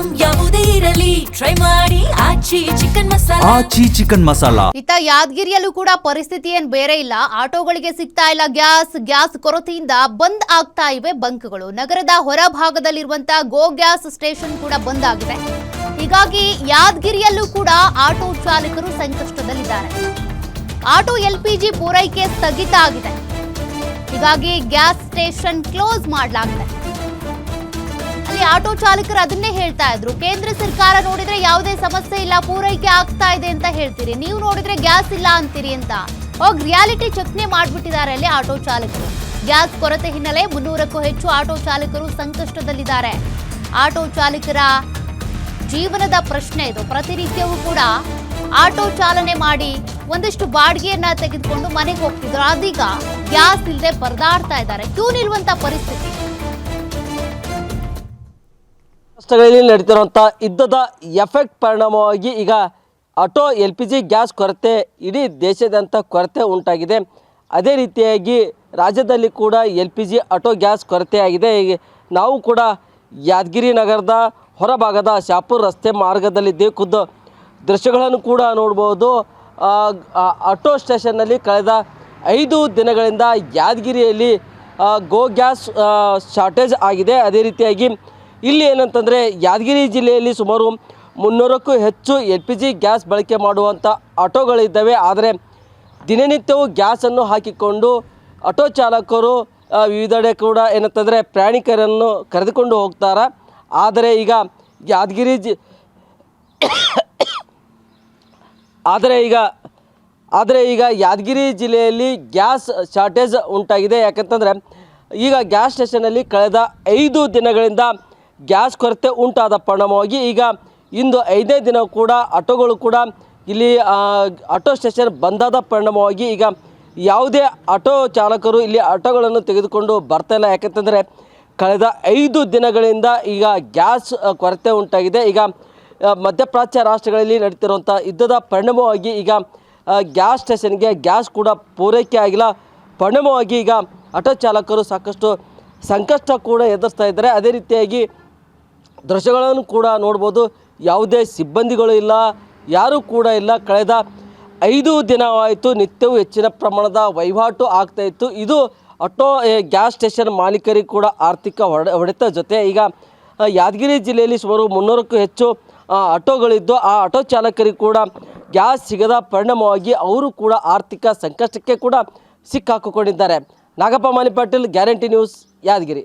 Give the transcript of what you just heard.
Item ಯಾವುದೇ ಇರಲಿ try ಮಾಡಿ ಆಚಿ ಚಿಕನ್ ಮಸಾಲಾ. ಇತ್ತ ಯಾದಗಿರಿಯಲ್ಲೂ ಕೂಡ ಪರಿಸ್ಥಿತಿ ಏನ್ ಬೇರೆ ಇಲ್ಲ. ಆಟೋಗಳಿಗೆ ಸಿಗ್ತಾ ಇಲ್ಲ ಗ್ಯಾಸ್ ಕೊರತೆಯಿಂದ ಬಂದ್ ಆಗ್ತಾ ಇವೆ ಬಂಕ್ಗಳು. ನಗರದ ಹೊರಭಾಗದಲ್ಲಿರುವಂತಹ ಗೋ ಗ್ಯಾಸ್ ಸ್ಟೇಷನ್ ಕೂಡ ಬಂದ್ ಆಗಿದೆ. ಹೀಗಾಗಿ ಯಾದಗಿರಿಯಲ್ಲೂ ಕೂಡ ಆಟೋ ಚಾಲಕರು ಸಂಕಷ್ಟದಲ್ಲಿದ್ದಾರೆ. ಆಟೋ LPG ಪೂರೈಕೆ ಸ್ಥಗಿತ ಆಗಿದೆ. ಹೀಗಾಗಿ ಗ್ಯಾಸ್ ಸ್ಟೇಷನ್ ಕ್ಲೋಸ್ ಮಾಡಲಾಗಿದೆ. ಅಲ್ಲಿ ಆಟೋ ಚಾಲಕರು ಅದನ್ನೇ ಹೇಳ್ತಾ ಇದ್ರು, ಕೇಂದ್ರ ಸರ್ಕಾರ ನೋಡಿದ್ರೆ ಯಾವುದೇ ಸಮಸ್ಯೆ ಇಲ್ಲ, ಪೂರೈಕೆ ಆಗ್ತಾ ಇದೆ ಅಂತ ಹೇಳ್ತೀರಿ, ನೀವು ನೋಡಿದ್ರೆ ಗ್ಯಾಸ್ ಇಲ್ಲ ಅಂತೀರಿ ಅಂತ ರಿಯಾಲಿಟಿ ಚೆಕ್ನೆ ಮಾಡ್ಬಿಟ್ಟಿದ್ದಾರೆ ಅಲ್ಲಿ ಆಟೋ ಚಾಲಕರು. ಗ್ಯಾಸ್ ಕೊರತೆ ಹಿನ್ನೆಲೆ 300ಕ್ಕೂ ಹೆಚ್ಚು ಆಟೋ ಚಾಲಕರು ಸಂಕಷ್ಟದಲ್ಲಿದ್ದಾರೆ. ಆಟೋ ಚಾಲಕರ ಜೀವನದ ಪ್ರಶ್ನೆ ಇದು. ಪ್ರತಿನಿತ್ಯವೂ ಕೂಡ ಆಟೋ ಚಾಲನೆ ಮಾಡಿ ಒಂದಷ್ಟು ಬಾಡಿಗೆಯನ್ನ ತೆಗೆದುಕೊಂಡು ಮನೆಗೆ ಹೋಗ್ತಿದ್ರು. ಅದೀಗ ಗ್ಯಾಸ್ ಇಲ್ಲದೆ ಪರದಾಡ್ತಾ ಇದ್ದಾರೆ. ಕ್ಯೂ ನಿಲ್ಲುವಂತ ಪರಿಸ್ಥಿತಿ. ರಾಷ್ಟ್ರಗಳಲ್ಲಿ ನಡೀತಿರುವಂಥ ಯುದ್ಧದ ಎಫೆಕ್ಟ್ ಪರಿಣಾಮವಾಗಿ ಈಗ ಆಟೋ LPG ಗ್ಯಾಸ್ ಕೊರತೆ ಇಡೀ ದೇಶಾದ್ಯಂತ ಕೊರತೆ ಉಂಟಾಗಿದೆ. ಅದೇ ರೀತಿಯಾಗಿ ರಾಜ್ಯದಲ್ಲಿ ಕೂಡ LPG ಆಟೋ ಗ್ಯಾಸ್ ಕೊರತೆಯಾಗಿದೆ. ನಾವು ಕೂಡ ಯಾದಗಿರಿ ನಗರದ ಹೊರಭಾಗದ ಶಾಪುರ್ ರಸ್ತೆ ಮಾರ್ಗದಲ್ಲಿದ್ದೇವೆ. ಖುದ್ದು ದೃಶ್ಯಗಳನ್ನು ಕೂಡ ನೋಡ್ಬೋದು. ಆಟೋ ಸ್ಟೇಷನ್ನಲ್ಲಿ ಕಳೆದ 5 ದಿನಗಳಿಂದ ಯಾದಗಿರಿಯಲ್ಲಿ ಗೋ ಗ್ಯಾಸ್ ಶಾರ್ಟೇಜ್ ಆಗಿದೆ. ಅದೇ ರೀತಿಯಾಗಿ ಇಲ್ಲಿ ಏನಂತಂದರೆ ಯಾದಗಿರಿ ಜಿಲ್ಲೆಯಲ್ಲಿ ಸುಮಾರು 300ಕ್ಕೂ ಹೆಚ್ಚು LPG ಗ್ಯಾಸ್ ಬಳಕೆ ಮಾಡುವಂಥ ಆಟೋಗಳಿದ್ದಾವೆ. ಆದರೆ ದಿನನಿತ್ಯವೂ ಗ್ಯಾಸನ್ನು ಹಾಕಿಕೊಂಡು ಆಟೋ ಚಾಲಕರು ವಿವಿಧೆಡೆ ಕೂಡ ಏನಂತಂದರೆ ಪ್ರಯಾಣಿಕರನ್ನು ಕರೆದುಕೊಂಡು ಹೋಗ್ತಾರೆ. ಆದರೆ ಈಗ ಯಾದಗಿರಿ ಜಿಲ್ಲೆಯಲ್ಲಿ ಗ್ಯಾಸ್ ಶಾರ್ಟೇಜ್ ಉಂಟಾಗಿದೆ. ಯಾಕಂತಂದರೆ ಈಗ ಗ್ಯಾಸ್ ಸ್ಟೇಷನಲ್ಲಿ ಕಳೆದ 5 ದಿನಗಳಿಂದ ಗ್ಯಾಸ್ ಕೊರತೆ ಉಂಟಾದ ಪರಿಣಾಮವಾಗಿ ಈಗ ಇಂದು 5ನೇ ದಿನ ಕೂಡ ಆಟೋಗಳು ಕೂಡ ಇಲ್ಲಿ ಆಟೋ ಸ್ಟೇಷನ್ ಬಂದಾದ ಪರಿಣಾಮವಾಗಿ ಈಗ ಯಾವುದೇ ಆಟೋ ಚಾಲಕರು ಇಲ್ಲಿ ಆಟೋಗಳನ್ನು ತೆಗೆದುಕೊಂಡು ಬರ್ತಾಯಿಲ್ಲ. ಯಾಕಂತಂದರೆ ಕಳೆದ 5 ದಿನಗಳಿಂದ ಈಗ ಗ್ಯಾಸ್ ಕೊರತೆ ಉಂಟಾಗಿದೆ. ಈಗ ಮಧ್ಯಪ್ರಾಚ್ಯ ರಾಷ್ಟ್ರಗಳಲ್ಲಿ ನಡೀತಿರುವಂಥ ಯುದ್ಧದ ಪರಿಣಾಮವಾಗಿ ಈಗ ಗ್ಯಾಸ್ ಸ್ಟೇಷನ್ಗೆ ಗ್ಯಾಸ್ ಕೂಡ ಪೂರೈಕೆ ಆಗಿಲ್ಲ. ಪರಿಣಾಮವಾಗಿ ಈಗ ಆಟೋ ಚಾಲಕರು ಸಾಕಷ್ಟು ಸಂಕಷ್ಟ ಕೂಡ ಎದುರಿಸ್ತಾ ಇದ್ದಾರೆ. ಅದೇ ರೀತಿಯಾಗಿ ದೃಶ್ಯಗಳನ್ನು ಕೂಡ ನೋಡ್ಬೋದು. ಯಾವುದೇ ಸಿಬ್ಬಂದಿಗಳು ಇಲ್ಲ, ಯಾರೂ ಕೂಡ ಇಲ್ಲ. ಕಳೆದ 5 ದಿನವಾಯಿತು, ನಿತ್ಯವೂ ಹೆಚ್ಚಿನ ಪ್ರಮಾಣದ ವಹಿವಾಟು ಆಗ್ತಾಯಿತ್ತು. ಇದು ಆಟೋ ಗ್ಯಾಸ್ ಸ್ಟೇಷನ್ ಮಾಲೀಕರಿಗೆ ಕೂಡ ಆರ್ಥಿಕ ಹೊಡೆತ ಜೊತೆ ಈಗ ಯಾದಗಿರಿ ಜಿಲ್ಲೆಯಲ್ಲಿ ಸುಮಾರು 300ಕ್ಕೂ ಹೆಚ್ಚು ಆಟೋಗಳಿದ್ದು ಆ ಆಟೋ ಚಾಲಕರಿಗೆ ಕೂಡ ಗ್ಯಾಸ್ ಸಿಗದ ಪರಿಣಾಮವಾಗಿ ಅವರು ಕೂಡ ಆರ್ಥಿಕ ಸಂಕಷ್ಟಕ್ಕೆ ಕೂಡ ಸಿಕ್ಕಾಕಿಕೊಂಡಿದ್ದಾರೆ. ನಾಗಪ್ಪ ಮಾಲಿ ಪಾಟೀಲ್, ಗ್ಯಾರಂಟಿ ನ್ಯೂಸ್, ಯಾದಗಿರಿ.